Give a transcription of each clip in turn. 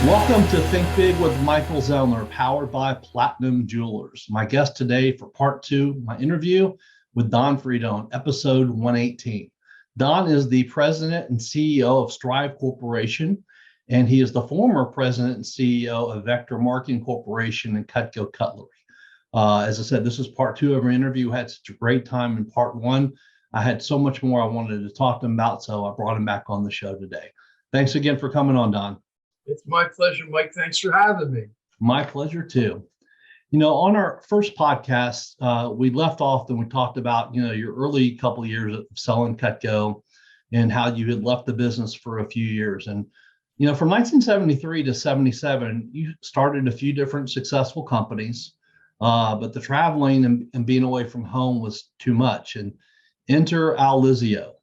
Welcome to Think Big with Michael Zellner, powered by Platinum Jewelers. My guest today for part two, my interview with Don Freda on episode 118. Don is the president and CEO of Strive Corporation, and he is the former president and CEO of Vector Marketing Corporation and Cutco Cutlery. As I said, this is part two of our interview. We had such a great time in part one. I had so much more I wanted to talk to him about, so I brought him back on the show today. Thanks again for coming on, Don. It's my pleasure, Mike. Thanks for having me. My pleasure, too. You know, on our first podcast, we left off and we talked about, your early couple of years of selling Cutco and how you had left the business for a few years. And, from 1973 to 77, you started a few different successful companies, but the traveling and being away from home was too much. And enter Al Lizio.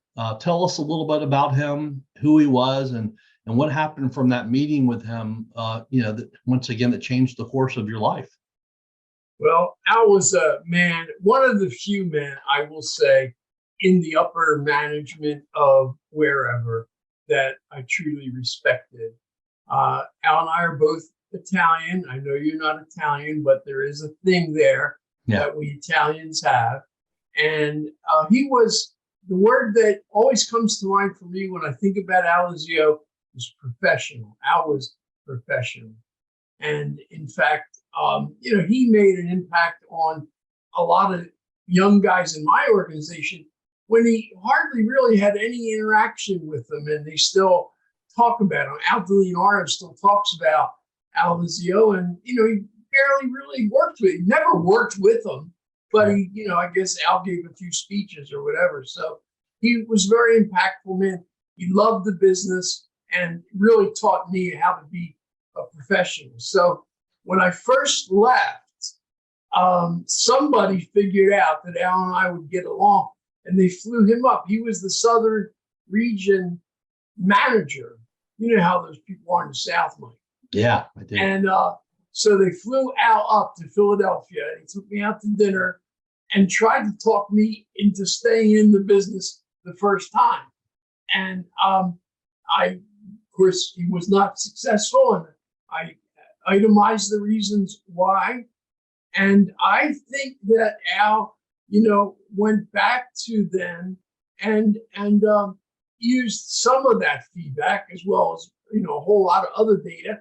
Tell us a little bit about him, who he was, and what happened from that meeting with him, that once again, that changed the course of your life. Well, Al was a man, one of the few men, I will say, in the upper management of wherever that I truly respected. Al and I are both Italian. I know you're not Italian, but there is a thing there that we Italians have. And he was the word that always comes to mind for me when I think about Al Lizio was professional. Al was professional. And in fact, he made an impact on a lot of young guys in my organization when he hardly really had any interaction with them. And they still talk about him. Al DeLeonardo still talks about Al Lizio. And, he barely really worked with him. He never worked with him. But he, I guess Al gave a few speeches or whatever. So he was very impactful man. He loved the business and really taught me how to be a professional. So when I first left, somebody figured out that Al and I would get along, and they flew him up. He was the Southern region manager. You know how those people are in the South, Mike. Yeah, I did. And so they flew Al up to Philadelphia, and he took me out to dinner and tried to talk me into staying in the business the first time. And of course, he was not successful, and I itemized the reasons why. And I think that Al, went back to them and used some of that feedback as well as, a whole lot of other data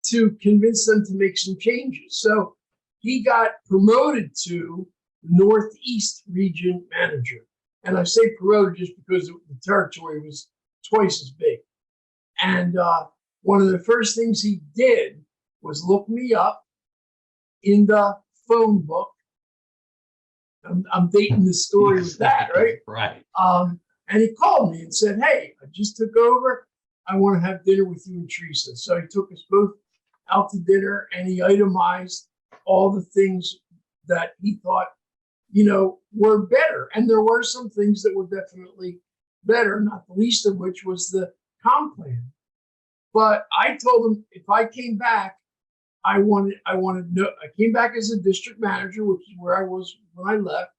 to convince them to make some changes. So he got promoted to Northeast region manager. And I say promoted just because the territory was twice as big. And one of the first things he did was look me up in the phone book. I'm dating the story with that, right? Right. And he called me and said, "Hey, I just took over. I want to have dinner with you and Teresa." So he took us both out to dinner, and he itemized all the things that he thought, were better. And there were some things that were definitely better, not the least of which was the comp plan. But I told him if I came back, I came back as a district manager, which is where I was when I left.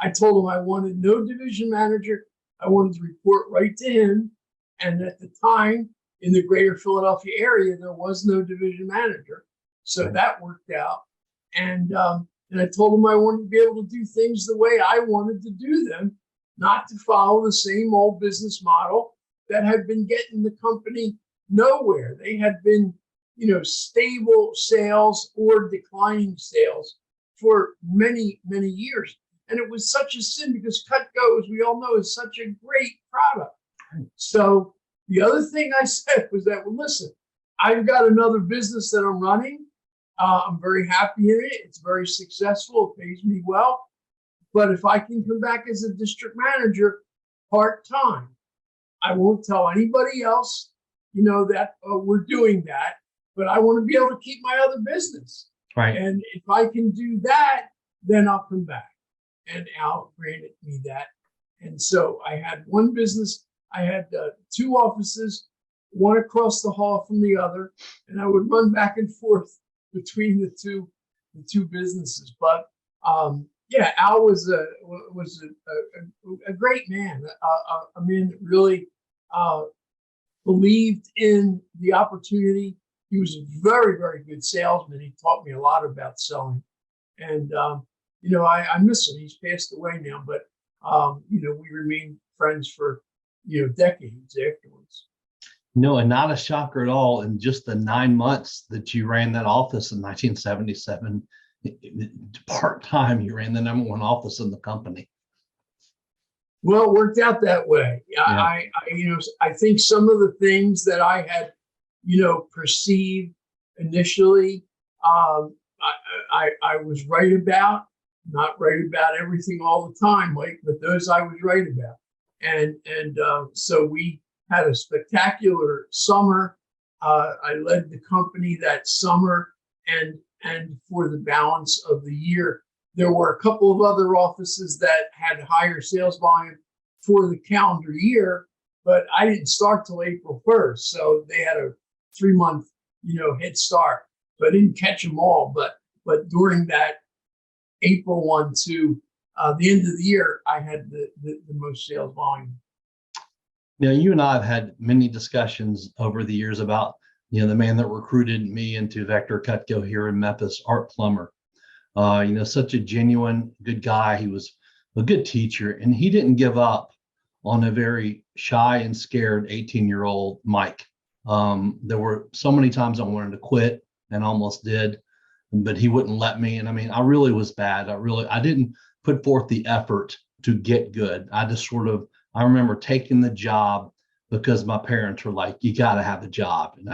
I told him I wanted no division manager. I wanted to report right to him. And at the time in the greater Philadelphia area, there was no division manager. So that worked out. And I told him I wanted to be able to do things the way I wanted to do them, not to follow the same old business model that had been getting the company nowhere. They had been, stable sales or declining sales for many, many years. And it was such a sin because Cutco, as we all know, is such a great product. So the other thing I said was that, well, listen, I've got another business that I'm running. I'm very happy in it. It's very successful. It pays me well. But if I can come back as a district manager part-time, I won't tell anybody else, that we're doing that. But I want to be able to keep my other business. Right. And if I can do that, then I'll come back. And Al granted me that. And so I had one business. I had two offices, one across the hall from the other, and I would run back and forth between the two businesses. But Al was a great man. A man that really believed in the opportunity. he was a very, very good salesman. He taught me a lot about selling. And, I miss him. He's passed away now, but, we remained friends for, decades afterwards. No, and not a shocker at all. In just the 9 months that you ran that office in 1977, part-time, you ran the number one office in the company. Well, it worked out that way. Yeah. I think some of the things that I had, perceived initially, I was right about. Not right about everything all the time, Mike, but those I was right about. And so we had a spectacular summer. I led the company that summer, and for the balance of the year, there were a couple of other offices that had higher sales volume for the calendar year, but I didn't start till April 1st. So they had a 3-month, head start. So I didn't catch them all, but during that April 1 to the end of the year, I had the most sales volume. Now, you and I have had many discussions over the years about, the man that recruited me into Vector Cutco here in Memphis, Art Plummer. Such a genuine, good guy. He was a good teacher, and he didn't give up on a very shy and scared 18-year-old Mike. There were so many times I wanted to quit and almost did, but he wouldn't let me. And I mean, I really was bad. I didn't put forth the effort to get good. I remember taking the job because my parents were like, you got to have a job. And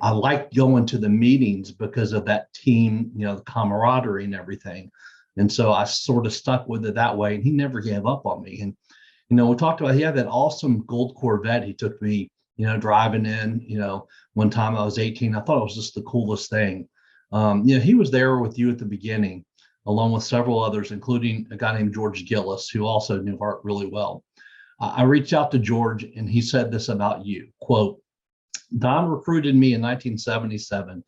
I liked going to the meetings because of that team, the camaraderie and everything. And so I sort of stuck with it that way. And he never gave up on me. And, we talked about, he had that awesome gold Corvette. He took me, driving in, one time I was 18. I thought it was just the coolest thing. He was there with you at the beginning, along with several others, including a guy named George Gillis, who also knew Art really well. I reached out to George, and he said this about you, quote, Don recruited me in 1977.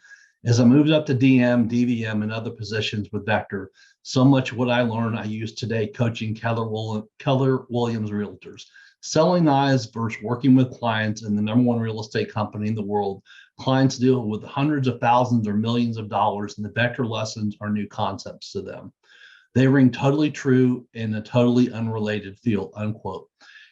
As I moved up to DM, DVM, and other positions with Vector, so much of what I learned I use today coaching Keller Williams realtors. Selling eyes versus working with clients in the number one real estate company in the world. Clients deal with hundreds of thousands or millions of dollars, and the Vector lessons are new concepts to them. They ring totally true in a totally unrelated field, unquote.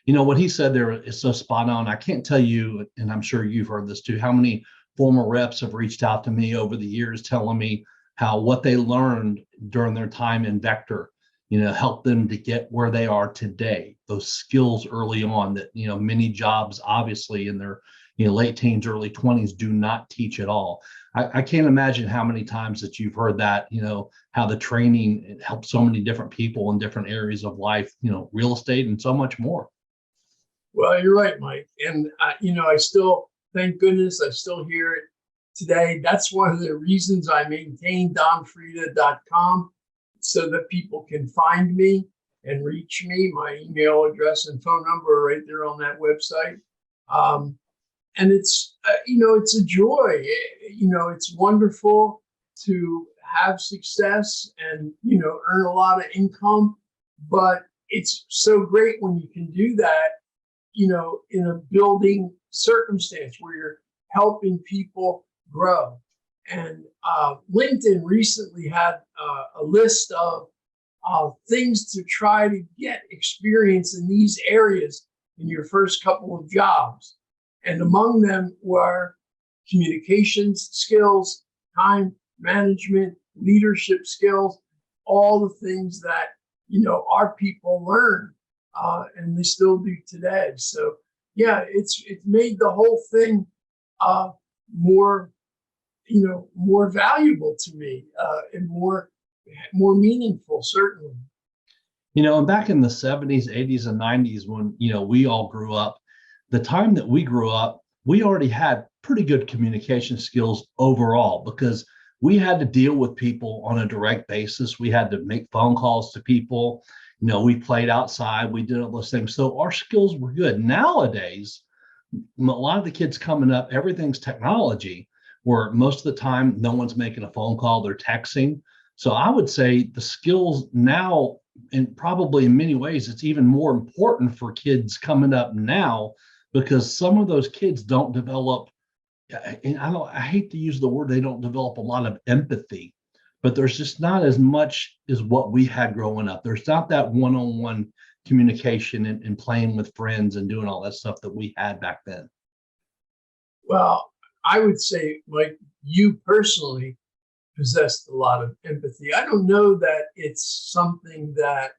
What he said there is so spot on. I can't tell you, and I'm sure you've heard this too, how many former reps have reached out to me over the years telling me how what they learned during their time in Vector, helped them to get where they are today. Those skills early on that, many jobs, obviously in their, late teens, early 20s do not teach at all. I can't imagine how many times that you've heard that, how the training helps so many different people in different areas of life, real estate and so much more. Well, you're right, Mike. And, I still, thank goodness, I still hear it today. That's one of the reasons I maintain donfreda.com, so that people can find me and reach me. My email address and phone number are right there on that website. And it's, it's a joy. It's wonderful to have success and, earn a lot of income. But it's so great when you can do that, in a building circumstance where you're helping people grow. And LinkedIn recently had a list of things to try to get experience in these areas in your first couple of jobs. And among them were communications skills, time management, leadership skills, all the things that, our people learn and they still do today. So yeah, it's made the whole thing more valuable to me and more meaningful, certainly. And back in the 70s, 80s, and 90s, when, we all grew up, the time that we grew up, we already had pretty good communication skills overall because we had to deal with people on a direct basis. We had to make phone calls to people. We played outside, we did all those things. So our skills were good. Nowadays, a lot of the kids coming up, everything's technology, where most of the time, no one's making a phone call, they're texting. So I would say the skills now, and probably in many ways, it's even more important for kids coming up now because some of those kids don't develop and I hate to use the word, they don't develop a lot of empathy, but there's just not as much as what we had growing up. There's not that one-on-one communication and playing with friends and doing all that stuff that we had back then. Well, I would say, Mike, you personally possessed a lot of empathy. I don't know that it's something that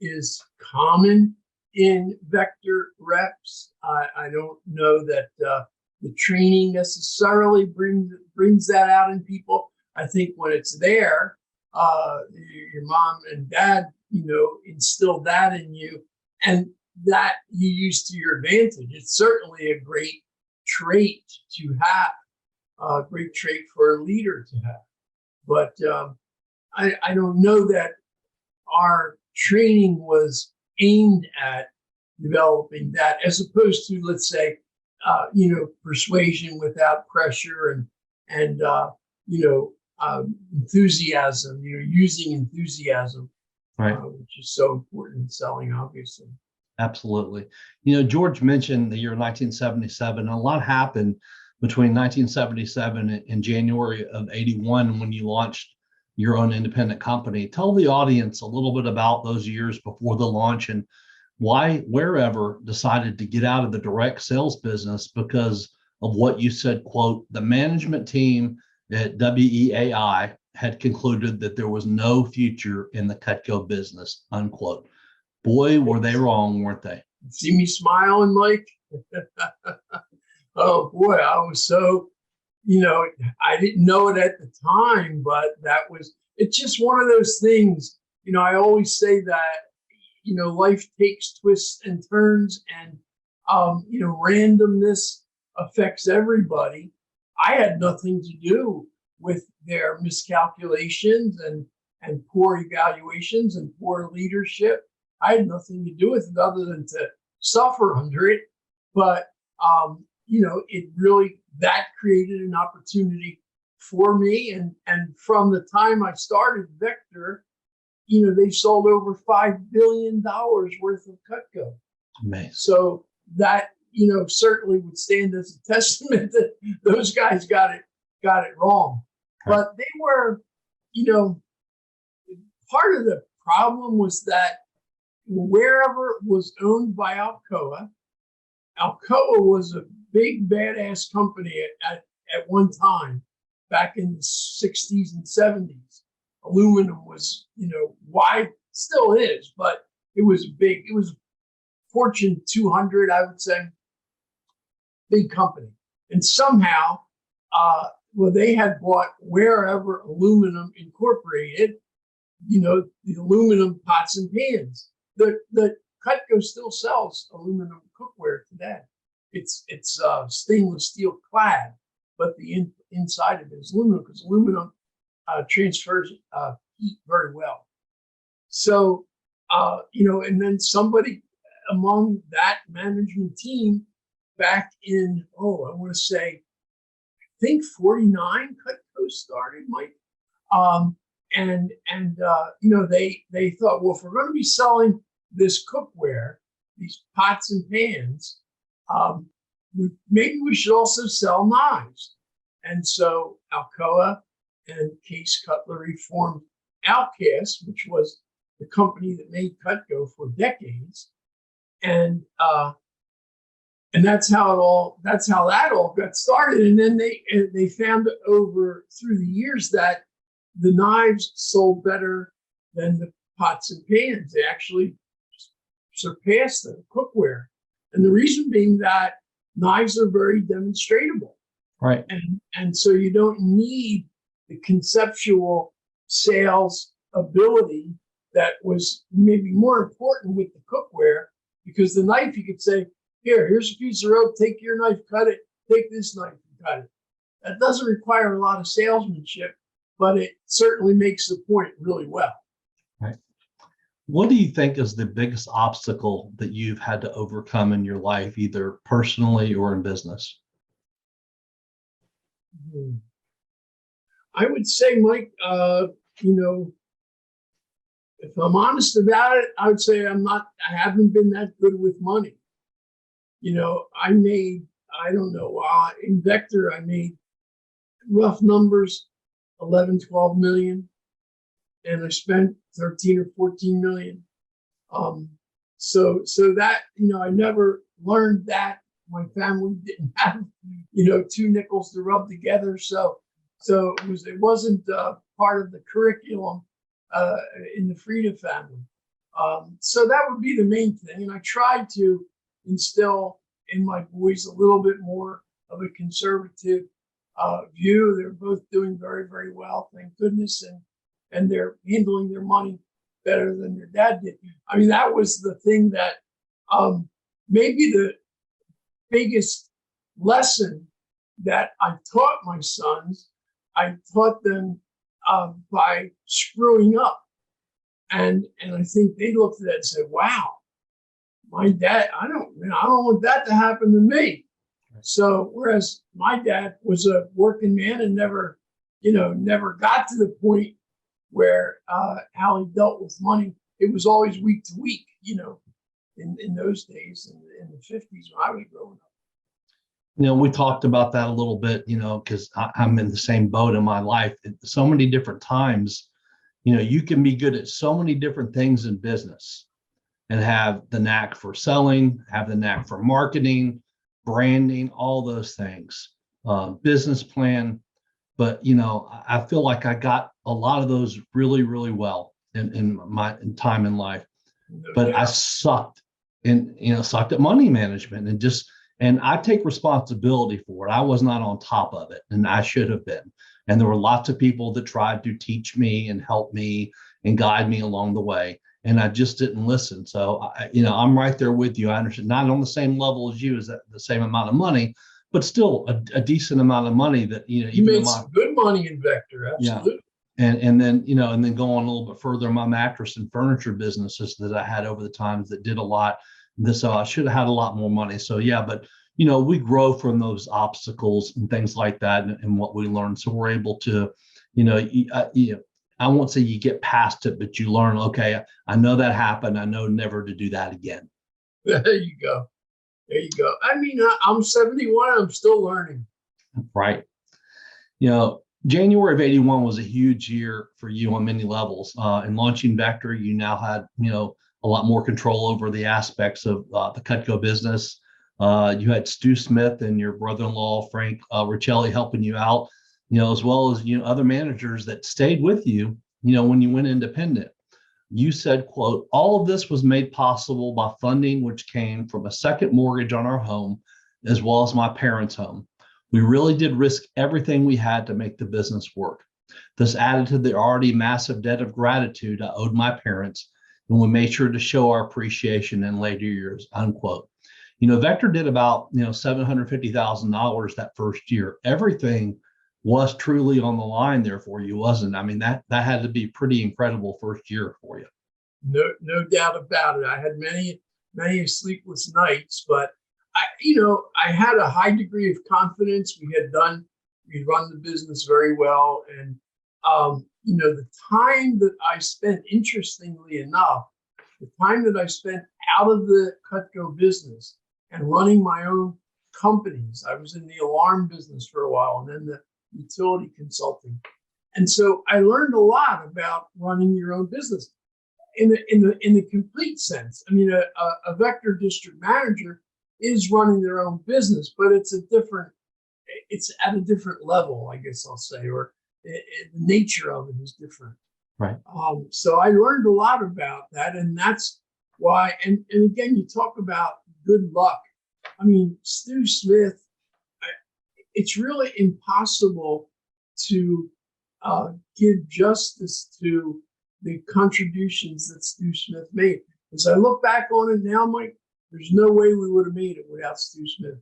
is common in vector reps. I don't know that the training necessarily brings that out in people. I think when it's there, your mom and dad, instilled that in you, and that you use to your advantage. It's certainly a great trait to have, a great trait for a leader to have. But I don't know that our training was aimed at developing that, as opposed to, let's say, persuasion without pressure and enthusiasm. Using enthusiasm, Right. which is so important in selling, obviously. Absolutely. George mentioned the year 1977. A lot happened between 1977 and January of 81 when you launched your own independent company. Tell the audience a little bit about those years before the launch and why Wherever decided to get out of the direct sales business because of what you said, quote, the management team at WEAI had concluded that there was no future in the Cutco business, unquote. Boy, were they wrong, weren't they? See me smiling, Mike? Oh boy, I was so, I didn't know it at the time, but it's just one of those things. I always say that, life takes twists and turns, and, randomness affects everybody. I had nothing to do with their miscalculations and poor evaluations and poor leadership. I had nothing to do with it other than to suffer under it. But, it really, that created an opportunity for me. And from the time I started Vector, they sold over $5 billion worth of Cutco. Amazing. So that, certainly would stand as a testament that those guys got it wrong. Right. But they were, part of the problem was that Wherever was owned by Alcoa. Alcoa was a big badass company at one time back in the 60s and 70s. Aluminum was, wide, still is, but it was big. It was Fortune 200, I would say, big company. And somehow, they had bought Wherever Aluminum Incorporated, the aluminum pots and pans. The Cutco still sells aluminum cookware today. It's stainless steel clad, but the inside of it is aluminum because aluminum transfers heat very well. So, and then somebody among that management team back in, I want to say, I think 49 Cutco started, Mike. They thought, well, if we're going to be selling this cookware, these pots and pans, maybe we should also sell knives. And so Alcoa and Case Cutlery formed Alcast, which was the company that made Cutco for decades. And that's how that all got started. And then they found over through the years that the knives sold better than the pots and pans. They actually surpassed the cookware. And the reason being that knives are very demonstratable. Right. And so you don't need the conceptual sales ability that was maybe more important with the cookware, because the knife, you could say, here's a piece of rope, take your knife, cut it, take this knife and cut it. That doesn't require a lot of salesmanship, but it certainly makes the point really well. Right. What do you think is the biggest obstacle that you've had to overcome in your life, either personally or in business? I would say, Mike, if I'm honest about it, I would say I haven't been that good with money. I made I don't know. In Vector, I made rough numbers, 11, 12 million, and I spent 13 or 14 million. So that, I never learned that. My family didn't have, two nickels to rub together. So it wasn't part of the curriculum in the Freda family. So that would be the main thing. And I tried to instill in my boys a little bit more of a conservative view. They're both doing very, very well, thank goodness. And they're handling their money better than their dad did. I mean, that was the thing that maybe the biggest lesson that I taught my sons. I taught them by screwing up. And I think they looked at it and said, wow, my dad, I don't want that to happen to me. So whereas my dad was a working man and never got to the point where how he dealt with money, it was always week to week, in those days, in the 50s when I was growing up. We talked about that a little bit, because I'm in the same boat in my life. So many different times, you can be good at so many different things in business and have the knack for selling, have the knack for marketing, branding, all those things, business plan. But, I feel like I got a lot of those really, really well in my time in life. But I sucked at money management and I take responsibility for it. I was not on top of it, and I should have been. And there were lots of people that tried to teach me and help me and guide me along the way. And I just didn't listen. So, I'm right there with you. I understand, not on the same level as you, as the same amount of money, but still a decent amount of money that, you made some good money in Vector. Absolutely. Yeah. And then, and then going a little bit further, my mattress and furniture businesses that I had over the times that did a lot. So I should have had a lot more money. So, yeah, but, we grow from those obstacles and things like that and what we learn. So we're able to, I won't say you get past it, but you learn, okay, I know that happened. I know never to do that again. There you go. There you go. I mean, I'm 71. I'm still learning. Right. January of 81 was a huge year for you on many levels. In launching Vector, you now had, a lot more control over the aspects of the Cutco business. You had Stu Smith and your brother-in-law, Frank Riccelli, helping you out, as well as, other managers that stayed with you, when you went independent. You said, quote, all of this was made possible by funding, which came from a second mortgage on our home, as well as my parents' home. We really did risk everything we had to make the business work. This added to the already massive debt of gratitude I owed my parents, and we made sure to show our appreciation in later years, unquote. Vector did about, $750,000 that first year. Everything was truly on the line there for you, wasn't it? I mean, that had to be pretty incredible first year for you. No doubt about it. I had many sleepless nights, but I had a high degree of confidence. We'd run the business very well. And, the time that I spent, interestingly enough, the time that I spent out of the Cutco business and running my own companies, I was in the alarm business for a while and then the utility consulting. And so I learned a lot about running your own business in the complete sense. I mean, a Vector district manager is running their own business, but it's at a different level, I guess I'll say, or the nature of it is different. Right. So I learned a lot about that, and that's why. And again, you talk about good luck. I mean, Stu Smith. It's really impossible to give justice to the contributions that Stu Smith made. As I look back on it now, Mike, there's no way we would have made it without Stu Smith,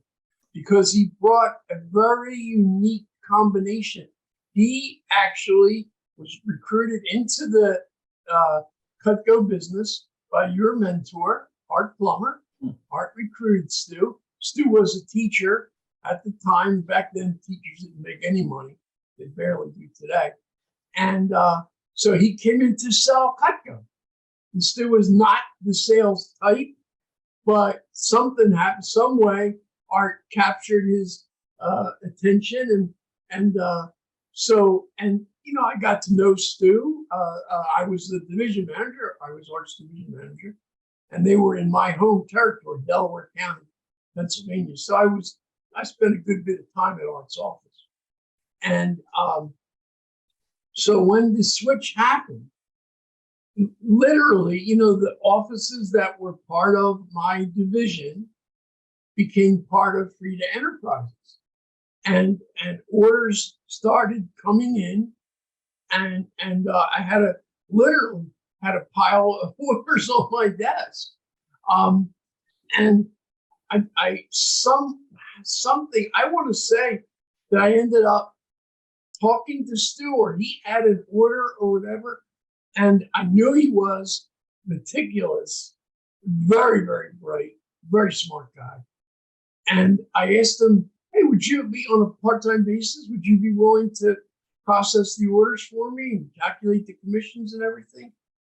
because he brought a very unique combination. He actually was recruited into the Cutco business by your mentor, Art Plummer. Art recruited Stu. Stu was a teacher at the time. Back then, teachers didn't make any money. They barely do today. And so he came in to sell Cutco. And Stu was not the sales type, but something happened, some way art captured his attention, and I got to know Stu. I was the division manager. I was arts division manager, and they were in my home territory, Delaware County, Pennsylvania. So I spent a good bit of time at Art's office, and so when the switch happened, literally, the offices that were part of my division became part of Freda Enterprises, and orders started coming in, and I literally had a pile of orders on my desk, and something I want to say that I ended up talking to Stu, or he had an order or whatever, and I knew he was meticulous, very, very bright, very smart guy. And I asked him, hey, would you be on a part-time basis? Would you be willing to process the orders for me and calculate the commissions and everything?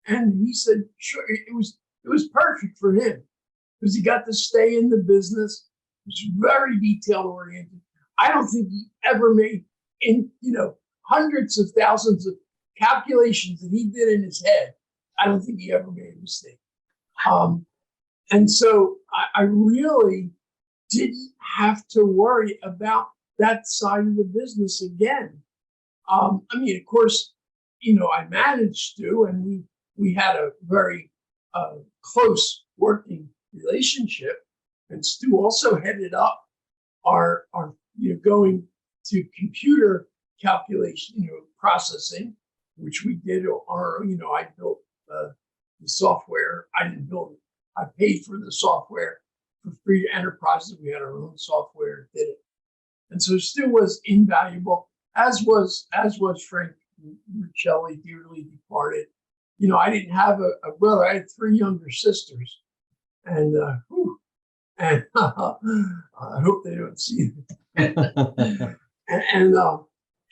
And he said, sure. It was perfect for him because he got to stay in the business. It was very detail oriented. I don't think he ever made hundreds of thousands of calculations that he did in his head. I don't think he ever made a mistake. And so I really didn't have to worry about that side of the business again. Of course, I managed Stu, and we had a very close working relationship. And Stu also headed up our going to computer calculation, processing, which we did on our, I built the software. I didn't build it. I paid for the software for Freda Enterprises. We had our own software, did it. And so Stu was invaluable, as was Frank Riccelli, dearly departed. I didn't have a brother. I had 3 younger sisters. And I hope they don't see it.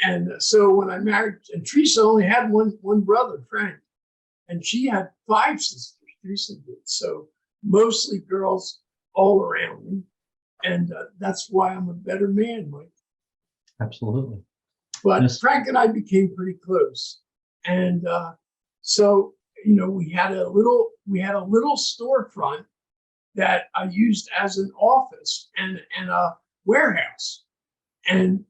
And so when I married, and Teresa only had one brother, Frank, and she had 5 sisters. Teresa did. So mostly girls all around me, and that's why I'm a better man, Mike. Absolutely. But yes. Frank and I became pretty close, and so we had a little storefront that I used as an office and a warehouse, and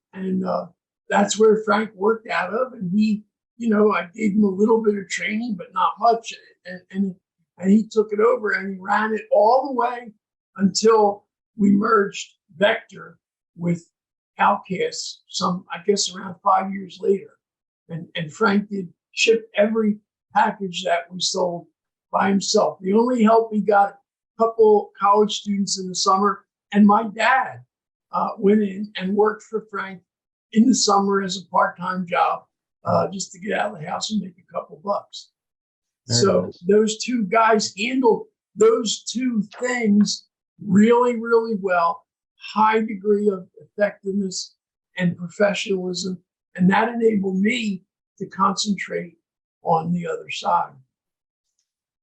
that's where Frank worked out of, and he, I gave him a little bit of training, but not much, and he took it over and he ran it all the way until we merged Vector with Outcast, I guess around 5 years later, and Frank did ship every package that we sold by himself. The only help he got, a couple college students in the summer, and my dad went in and worked for Frank in the summer as a part-time job, just to get out of the house and make a couple bucks. So those 2 guys handled those 2 things really, really well. High degree of effectiveness and professionalism, and that enabled me to concentrate on the other side.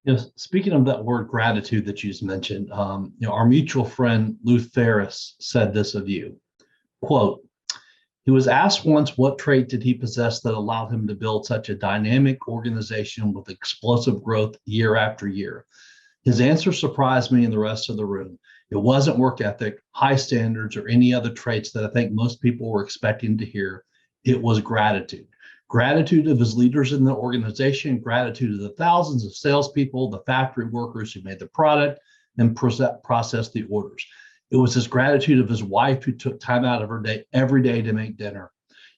Yes. Speaking of that word gratitude that you just mentioned, our mutual friend Lou Ferris said this of you, quote, he was asked once what trait did he possess that allowed him to build such a dynamic organization with explosive growth year after year. His answer surprised me and the rest of the room. It wasn't work ethic, high standards, or any other traits that I think most people were expecting to hear. It was gratitude. Gratitude of his leaders in the organization, gratitude of the thousands of salespeople, the factory workers who made the product and processed the orders. It was his gratitude of his wife who took time out of her day every day to make dinner.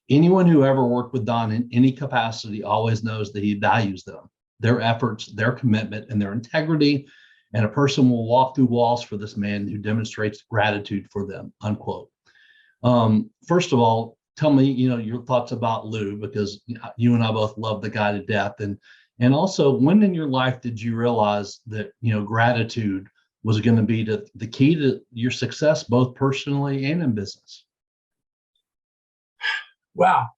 Anyone who ever worked with Don in any capacity always knows that he values them, their efforts, their commitment, and their integrity. And a person will walk through walls for this man who demonstrates gratitude for them, unquote. First of all, tell me, your thoughts about Lou, because you and I both love the guy to death. And also, when in your life did you realize that, gratitude was going to be the key to your success, both personally and in business? Wow.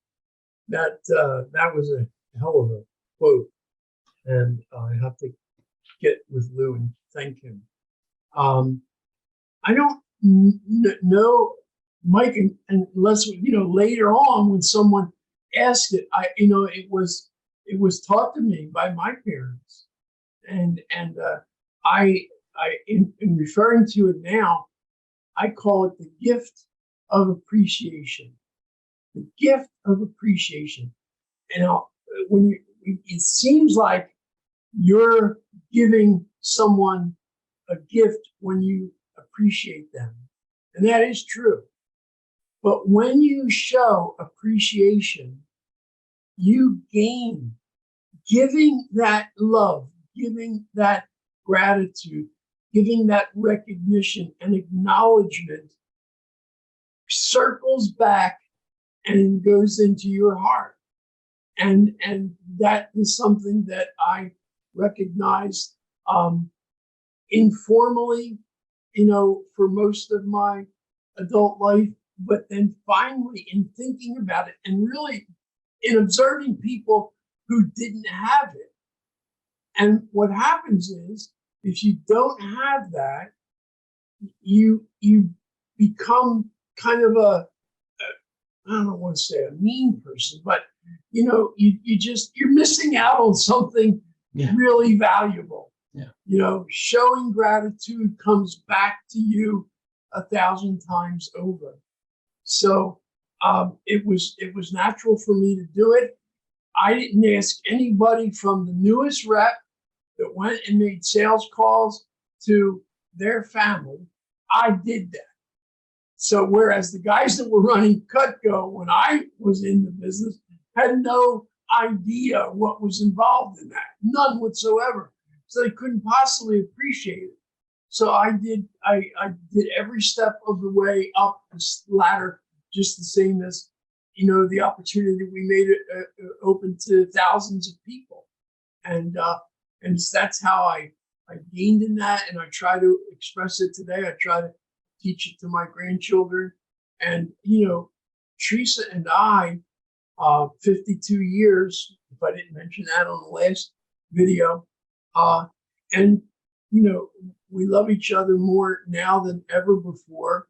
That was a hell of a quote. And I have to get with Lou and thank him. I don't no, Mike, and unless, later on when someone asked it, it was taught to me by my parents. And in referring to it now, I call it the gift of appreciation. The gift of appreciation. And it seems like you're giving someone a gift when you appreciate them. And that is true. But when you show appreciation, you gain. Giving that love, giving that gratitude, giving that recognition and acknowledgement circles back and goes into your heart. And that is something that I recognized informally, for most of my adult life, but then finally in thinking about it and really in observing people who didn't have it. And what happens is, if you don't have that, you become kind of I don't want to say a mean person, but you're missing out on something really valuable. Yeah. Showing gratitude comes back to you 1,000 times over. So it was natural for me to do it. I didn't ask anybody from the newest rep that went and made sales calls to their family. I did that. So whereas the guys that were running Cutco when I was in the business had no idea what was involved in that, none whatsoever. So they couldn't possibly appreciate it. So I did every step of the way up this ladder, just the same as the opportunity we made it open to thousands of people, and that's how I gained in that, and I try to express it today. I try to teach it to my grandchildren, and Teresa and I, 52 years, if I didn't mention that on the last video, and we love each other more now than ever before.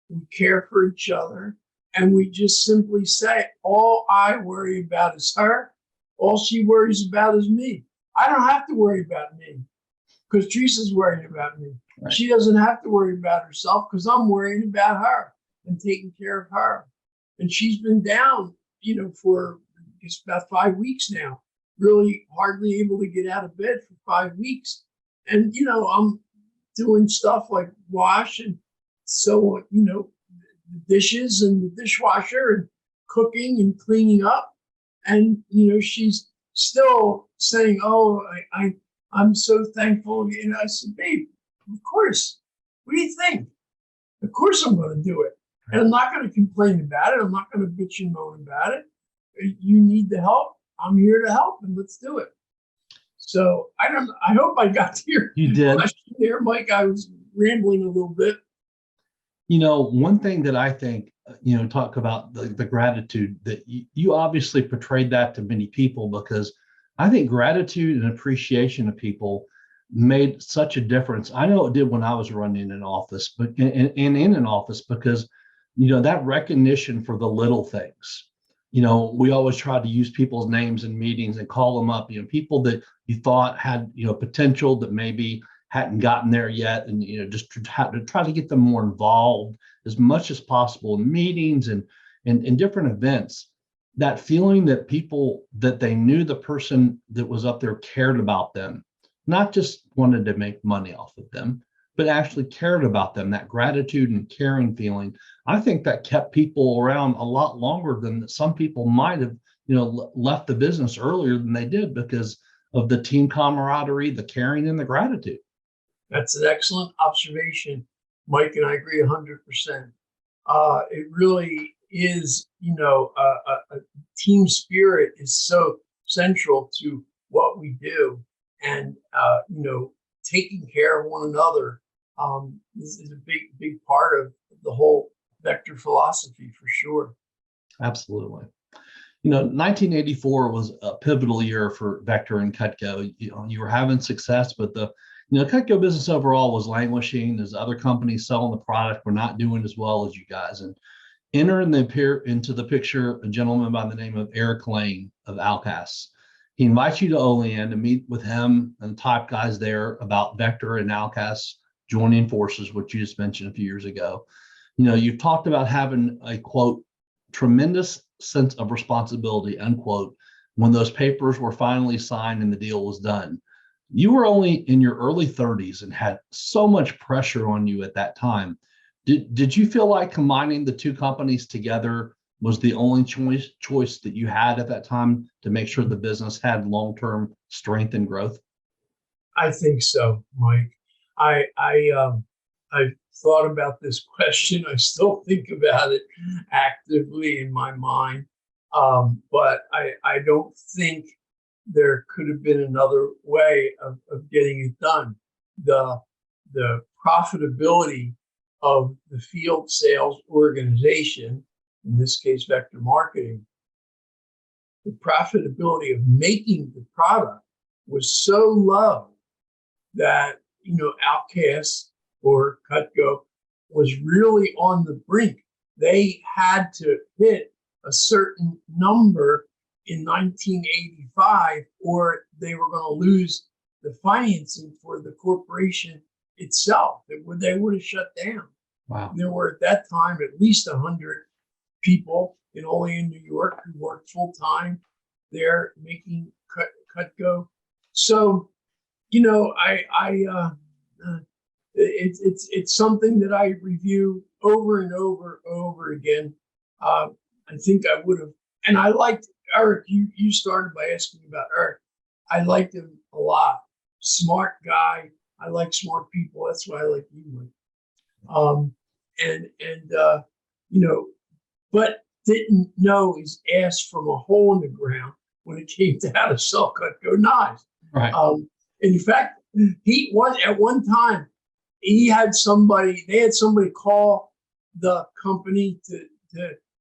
We care for each other. And we just simply say, all I worry about is her. All she worries about is me. I don't have to worry about me because Teresa's worrying about me. Right. She doesn't have to worry about herself because I'm worrying about her and taking care of her. And she's been down, for just about 5 weeks now, really hardly able to get out of bed for 5 weeks. And, I'm doing stuff like wash and so, the dishes and the dishwasher and cooking and cleaning up. And, she's still saying, oh, I'm so thankful. I said, babe, of course. What do you think? Of course I'm going to do it. And I'm not going to complain about it. I'm not going to bitch and moan about it. You need the help. I'm here to help, and let's do it. So I hope I got to your question there, Mike. I was rambling a little bit. One thing that I think, talk about the gratitude that you obviously portrayed that to many people, because I think gratitude and appreciation of people made such a difference. I know it did when I was running an office, but in an office, because, that recognition for the little things. We always try to use people's names in meetings and call them up, people that you thought had, potential that maybe hadn't gotten there yet, and just to try to get them more involved as much as possible in meetings and different events. That feeling that people, that they knew the person that was up there cared about them, not just wanted to make money off of them, but actually cared about them. That gratitude and caring feeling, I think that kept people around a lot longer than some people might have, left the business earlier than they did, because of the team camaraderie, the caring, and the gratitude. That's an excellent observation, Mike, and I agree 100%. It really is, a team spirit is so central to what we do, and taking care of one another is a big part of the whole Vector philosophy, for sure. Absolutely. 1984 was a pivotal year for Vector and Cutco. You were having success, but the Cutco business overall was languishing as other companies selling the product were not doing as well as you guys. And into the picture a gentleman by the name of Eric Lane of Alcas. He invites you to Olean to meet with him and the top guys there about Vector and Alcas joining forces, which you just mentioned a few years ago. You've talked about having a, quote, tremendous sense of responsibility, unquote, when those papers were finally signed and the deal was done. You were only in your early 30s and had so much pressure on you at that time. Did you feel like combining the two companies together was the only choice that you had at that time to make sure the business had long-term strength and growth? I think so, Mike. I thought about this question. I still think about it actively in my mind, but I don't think there could have been another way of getting it done. The profitability of the field sales organization, in this case, Vector Marketing, the profitability of making the product was so low that, Outcast or Cutco was really on the brink. They had to hit a certain number in 1985 or they were going to lose the financing for the corporation itself. They would have shut down. Wow. There were at that time at least 100 people in New York who worked full time there making Cutco. So, it's something that I review over and over again. I think I would have, and I liked Eric. You started by asking about Eric. I liked him a lot. Smart guy. I like smart people. That's why I like you, Mike. But didn't know his ass from a hole in the ground when it came to how to sell Cutco knives. Right. In fact, at one time they had somebody call the company to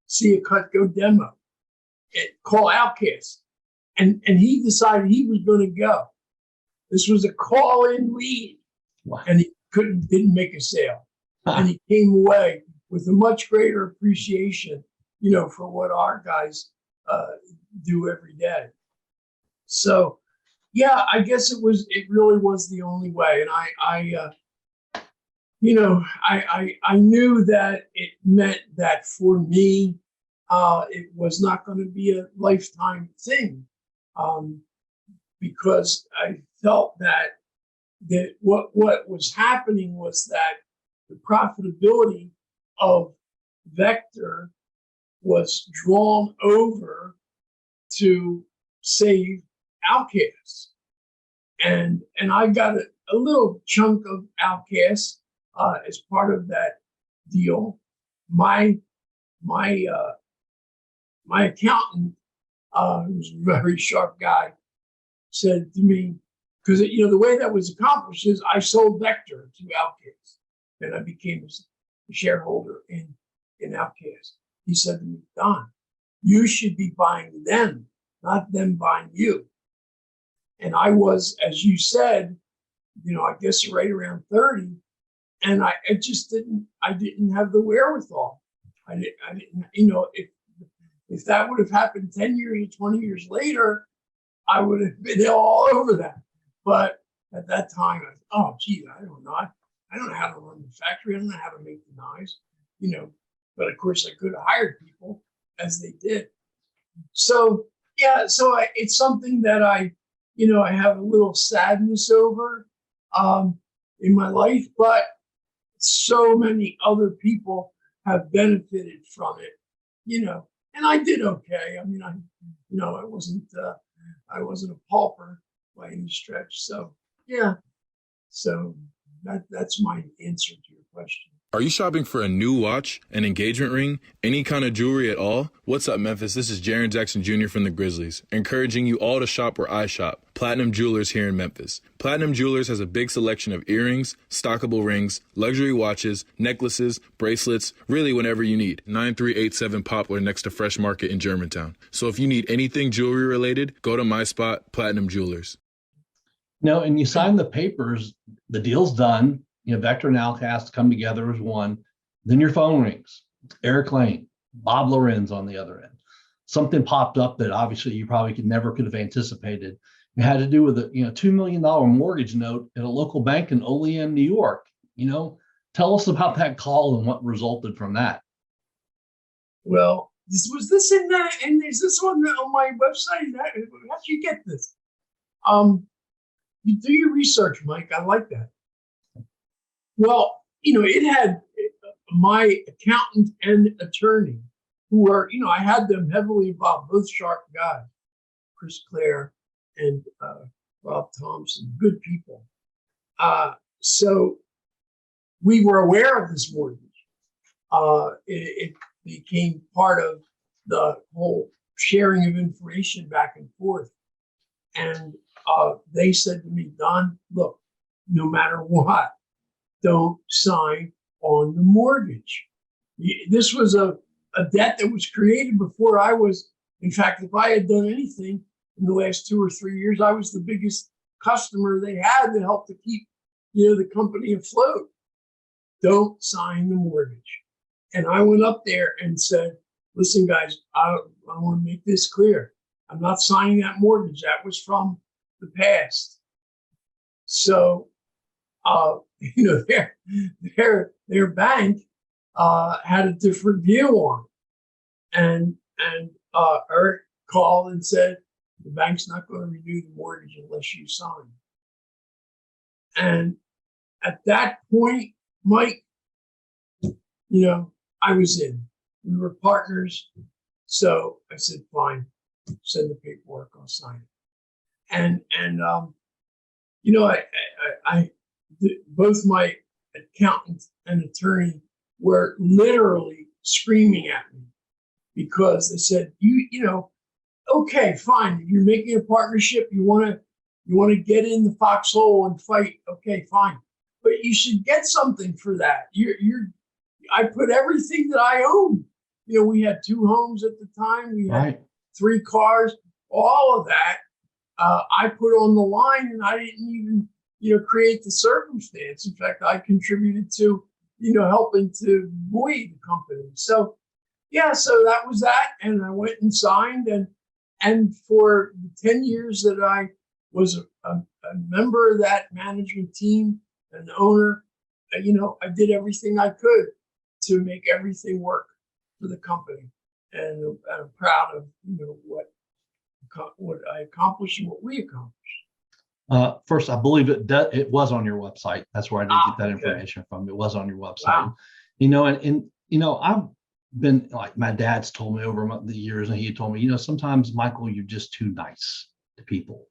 see a Cutco demo, call Outcast, and he decided he was going to go. This was a call-in lead. Wow. And he didn't make a sale. And he came away with a much greater appreciation, for what our guys do every day. So, yeah, I guess it really was the only way. And I knew that it meant that for me, it was not going to be a lifetime thing, because I felt that what was happening was that the profitability of Vector was drawn over to save Outcast, and I got a little chunk of Outcast as part of that deal. My accountant, who's a very sharp guy, said to me, because the way that was accomplished is I sold Vector to Outcast, and I became a shareholder in Outcast. He said to me, Don, you should be buying them, not them buying you. And I was, as you said, I guess right around 30, and I didn't have the wherewithal. I didn't, if that would have happened 10 years, 20 years later, I would have been all over that. But at that time, I thought, oh, gee, I don't know. I don't know how to run the factory. I don't know how to make the knives, But of course, I could have hired people as they did. So, yeah, it's something that I have a little sadness over in my life, but so many other people have benefited from it, and I did okay. I mean, I wasn't a pauper by any stretch. So, yeah. So that's my answer to your question. Are you shopping for a new watch, an engagement ring, any kind of jewelry at all? What's up, Memphis? This is Jaren Jackson Jr. from the Grizzlies, encouraging you all to shop where I shop, Platinum Jewelers here in Memphis. Platinum Jewelers has a big selection of earrings, stockable rings, luxury watches, necklaces, bracelets, really whenever you need. 9387 Poplar next to Fresh Market in Germantown. So if you need anything jewelry related, go to my spot, Platinum Jewelers. And you sign the papers, the deal's done. Vector and Alcast come together as one. Then your phone rings. It's Eric Lane, Bob Lorenz on the other end. Something popped up that obviously you probably never could have anticipated. It had to do with a $2 million mortgage note at a local bank in Olean, New York. Tell us about that call and what resulted from that. Well, was this in that, and is this on my website? How'd you get this? You do your research, Mike. I like that. Well, it had my accountant and attorney who were, I had them heavily involved, both sharp guys, Chris Clare and Rob Thompson, good people. So we were aware of this mortgage. It became part of the whole sharing of information back and forth. And they said to me, Don, look, no matter what, don't sign on the mortgage. This was a debt that was created before I was. In fact, if I had done anything in the last 2 or 3 years, I was the biggest customer they had to help to keep, the company afloat. Don't sign the mortgage. And I went up there and said, listen, guys, I want to make this clear. I'm not signing that mortgage. That was from the past. So, their bank had a different view on it. And Eric called and said, the bank's not going to renew the mortgage unless you sign. And at that point, Mike, I was in. We were partners. So I said, fine, send the paperwork, I'll sign it. And both my accountant and attorney were literally screaming at me because they said, okay, fine. You're making a partnership. You want to get in the foxhole and fight. Okay, fine. But you should get something for that. I put everything that I owned. We had 2 homes at the time. We had 3 cars. All of that I put on the line, and I didn't even, create the circumstance. In fact, I contributed to, helping to buoy the company. So, so that was that. And I went and signed. And for the 10 years that I was a member of that management team and owner, I did everything I could to make everything work for the company. And I'm proud of, what I accomplished and what we accomplished. First, I believe it was on your website. That's where I did get that information from. It was on your website. Wow. And I've been, like, my dad's told me over the years, and he told me, sometimes, Michael, you're just too nice to people.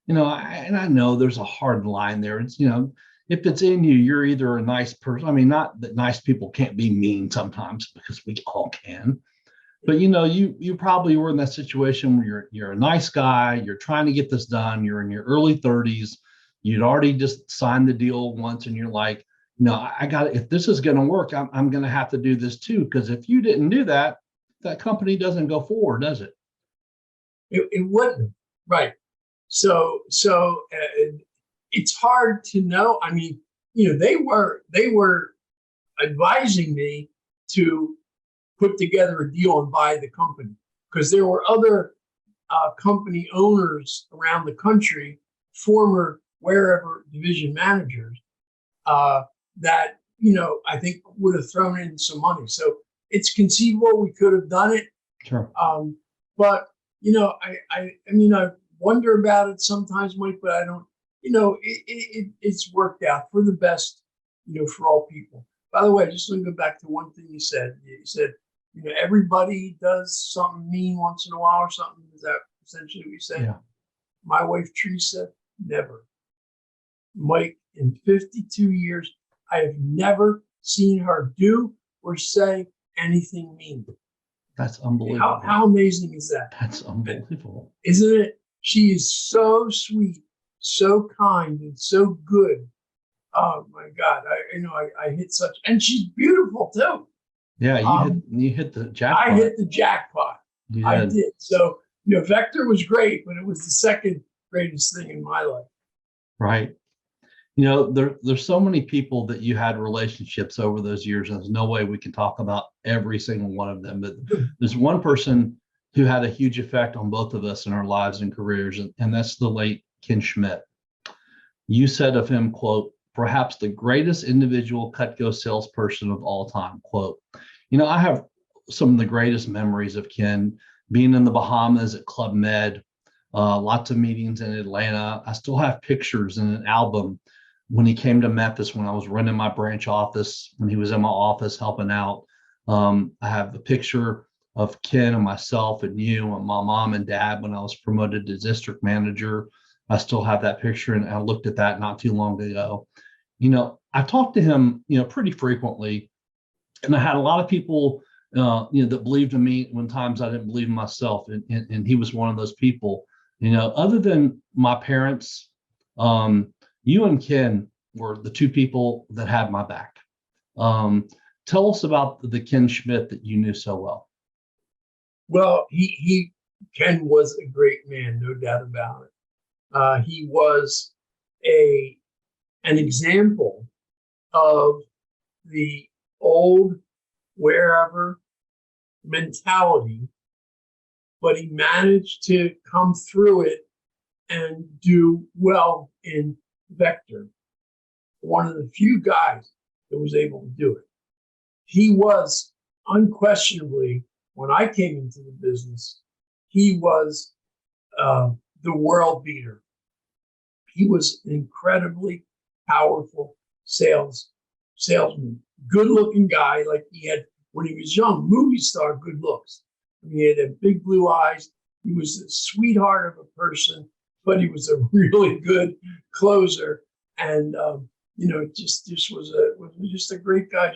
And I know there's a hard line there. It's, if it's in you, you're either a nice person. I mean, not that nice people can't be mean sometimes, because we all can. But you probably were in that situation where you're a nice guy, you're trying to get this done, you're in your early 30s, you'd already just signed the deal once, and you're like, if this is going to work, I'm going to have to do this too, because if you didn't do that, that company doesn't go forward, does it? It wouldn't, right? So it's hard to know. I mean, they were advising me to put together a deal and buy the company, because there were other company owners around the country, former wherever division managers, that I think would have thrown in some money. So it's conceivable we could have done it. Sure. But I wonder about it sometimes, Mike. But I don't. It's worked out for the best. For all people. By the way, just to go back to one thing you said. You said, everybody does something mean once in a while or something. Is that essentially what you said? Yeah. My wife, Teresa, never. Mike, in 52 years, I have never seen her do or say anything mean. That's unbelievable. How amazing is that? That's unbelievable. Isn't it? She is so sweet, so kind, and so good. Oh my God. I hit such, and she's beautiful too. Yeah, you hit the jackpot. I hit the jackpot. I did. So, Vector was great, but it was the second greatest thing in my life. right. There's so many people that you had relationships over those years, and there's no way we can talk about every single one of them. But there's one person who had a huge effect on both of us in our lives and careers, and that's the late Ken Schmidt. You said of him, quote, perhaps the greatest individual Cutco salesperson of all time, quote. I have some of the greatest memories of Ken being in the Bahamas at Club Med, lots of meetings in Atlanta. I still have pictures in an album when he came to Memphis, when I was running my branch office, when he was in my office helping out. I have a picture of Ken and myself and you and my mom and dad when I was promoted to district manager. I still have that picture, and I looked at that not too long ago. I talked to him, pretty frequently, and I had a lot of people, that believed in me when times I didn't believe in myself, and he was one of those people. Other than my parents, you and Ken were the two people that had my back. Tell us about the Ken Schmidt that you knew so well. Well, Ken was a great man, no doubt about it. He was an example of the old wherever mentality, but he managed to come through it and do well in Vector. One of the few guys that was able to do it. He was unquestionably, when I came into the business, he was the world beater. He was an incredibly powerful salesman, good-looking guy. Like he had, when he was young, movie star good looks. He had big blue eyes. He was a sweetheart of a person, but he was a really good closer. And just was a great guy.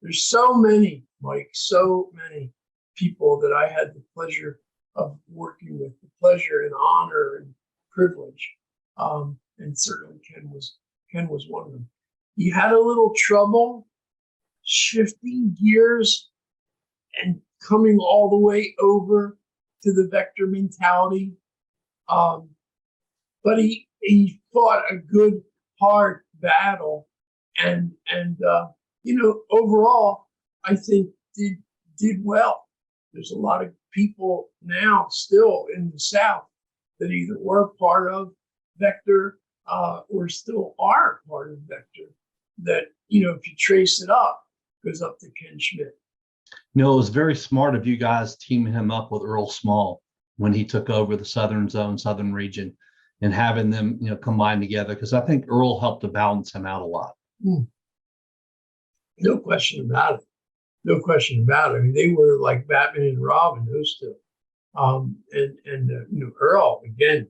There's so many, Mike, so many people that I had the pleasure of working with, the pleasure and honor and privilege. And certainly Ken was one of them. He had a little trouble shifting gears and coming all the way over to the Vector mentality. But he fought a good, hard battle, and overall, I think did well. There's a lot of people now still in the South that either were part of Vector or still are part of Vector. That if you trace it up, goes up to Ken Schmidt. It was very smart of you guys teaming him up with Earl Small when he took over the Southern Zone, Southern region, and having them, combine together, because I think Earl helped to balance him out a lot. No question about it. No question about it. I mean, they were like Batman and Robin, those two. Earl, again,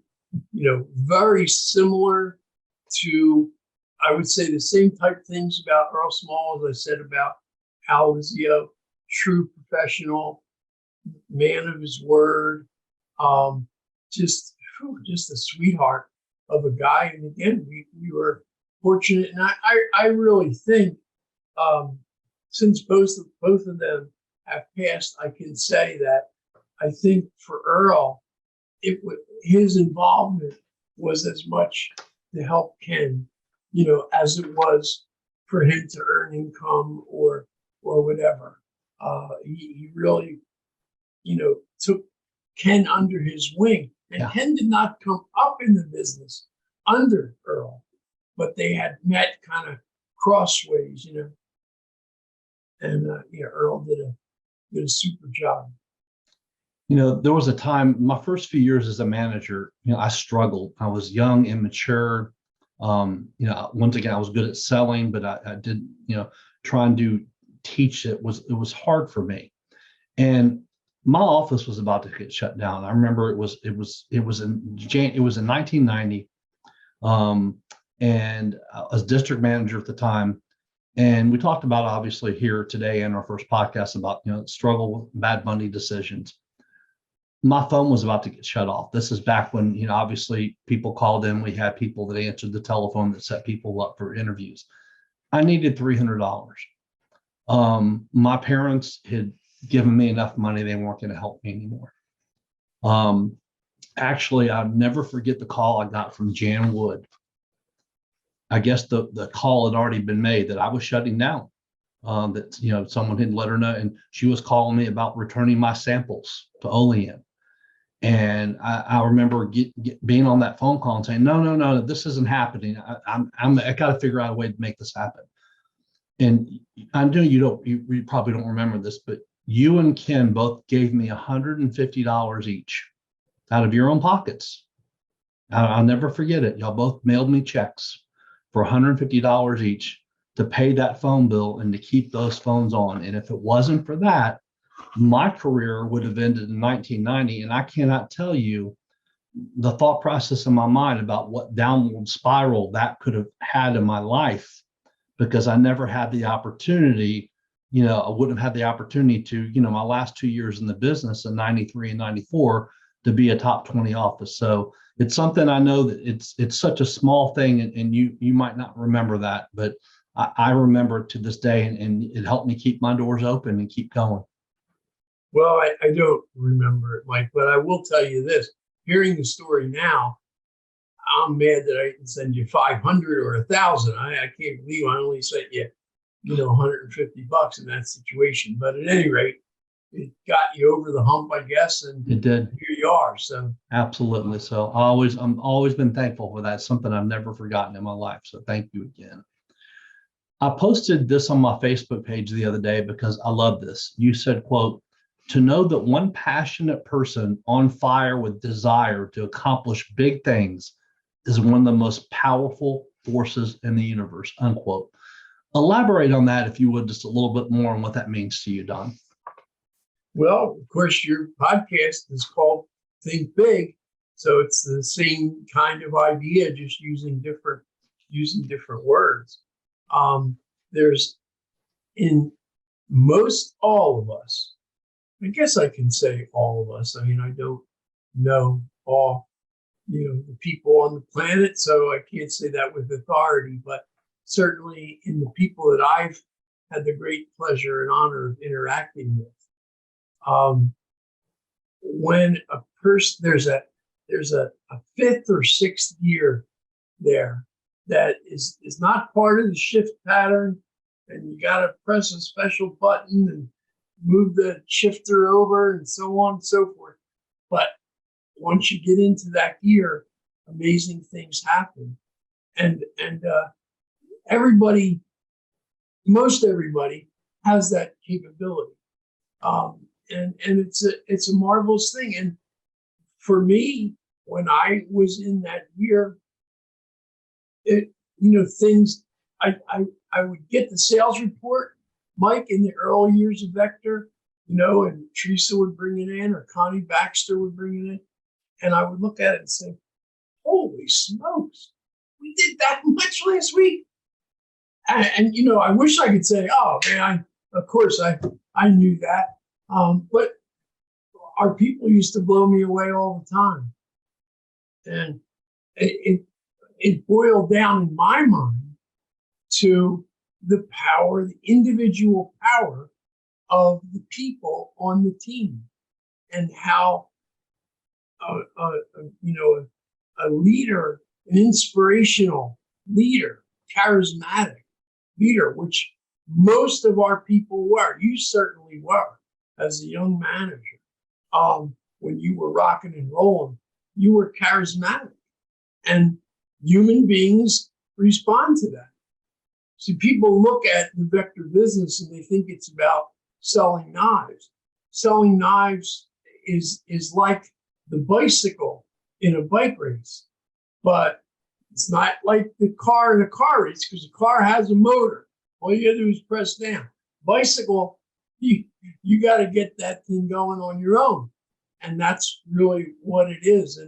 very similar to, I would say, the same type things about Earl Small as I said about Al Lizio, true professional, man of his word, just a sweetheart of a guy. And again, we were fortunate, and I really think since both of them have passed, I can say that I think for Earl, his involvement was as much to help Ken, as it was for him to earn income or whatever. He really, took Ken under his wing. And yeah. Ken did not come up in the business under Earl, but they had met kind of crossways, And Earl did a super job. There was a time, my first few years as a manager, I struggled. I was young, immature. Once again, I was good at selling, but I did, trying to teach it was hard for me. And my office was about to get shut down. I remember it was in 1990, and I was district manager at the time. And we talked about, obviously, here today in our first podcast about struggle with bad money decisions. My phone was about to get shut off. This is back when obviously people called in. We had people that answered the telephone that set people up for interviews. I needed $300. My parents had given me enough money; they weren't going to help me anymore. Actually, I'll never forget the call I got from Jan Wood I guess the call had already been made that I was shutting down. That someone had let her know, and she was calling me about returning my samples to Olean. And I remember being on that phone call and saying, no, this isn't happening. I got to figure out a way to make this happen. And I know you probably don't remember this, but you and Ken both gave me $150 each out of your own pockets. I'll never forget it. Y'all both mailed me checks for $150 each to pay that phone bill and to keep those phones on. And if it wasn't for that, my career would have ended in 1990. And I cannot tell you the thought process in my mind about what downward spiral that could have had in my life, because I never had the opportunity. I wouldn't have had the opportunity to, my last 2 years in the business in 93 and 94 to be a top 20 office. So it's something I know that it's such a small thing, and you might not remember that, but I remember it to this day, and it helped me keep my doors open and keep going. Well, I don't remember it, Mike, but I will tell you this. Hearing the story now, I'm mad that I didn't send you 500 or 1,000. I can't believe I only sent you, $150 in that situation. But at any rate, it got you over the hump, I guess, and It did. Here you are. So absolutely. So I'm always been thankful for that. It's something I've never forgotten in my life. So thank you again. I posted this on my Facebook page the other day because I love this. You said, quote, "To know that one passionate person on fire with desire to accomplish big things is one of the most powerful forces in the universe," unquote. Elaborate on that, if you would, just a little bit more on what that means to you, Don. well, of course, your podcast is called Think Big. So it's the same kind of idea, just using different words. There's in most all of us, I guess I can say all of us. I mean, I don't know all, the people on the planet, so I can't say that with authority, but certainly in the people that I've had the great pleasure and honor of interacting with. When a person, there's a fifth or sixth gear there that is not part of the shift pattern, and you got to press a special button and move the shifter over and so on and so forth. But once you get into that gear, amazing things happen. And everybody, most everybody has that capability. And it's a marvelous thing. And for me, when I was in that gear, things, I would get the sales report, Mike, in the early years of Vector, and Teresa would bring it in, or Connie Baxter would bring it in. And I would look at it and say, holy smokes, we did that much last week. And I wish I could say, oh man, of course I knew that. But our people used to blow me away all the time. And it boiled down in my mind to the power, the individual power of the people on the team, and how a leader, an inspirational leader, charismatic leader, which most of our people were. You certainly were as a young manager. When you were rocking and rolling, you were charismatic, and human beings respond to that. See, people look at the Vector business and they think it's about selling knives. Selling knives is like the bicycle in a bike race, but it's not like the car in a car race, because the car has a motor. All you gotta do is press down. Bicycle, you got to get that thing going on your own, and that's really what it is.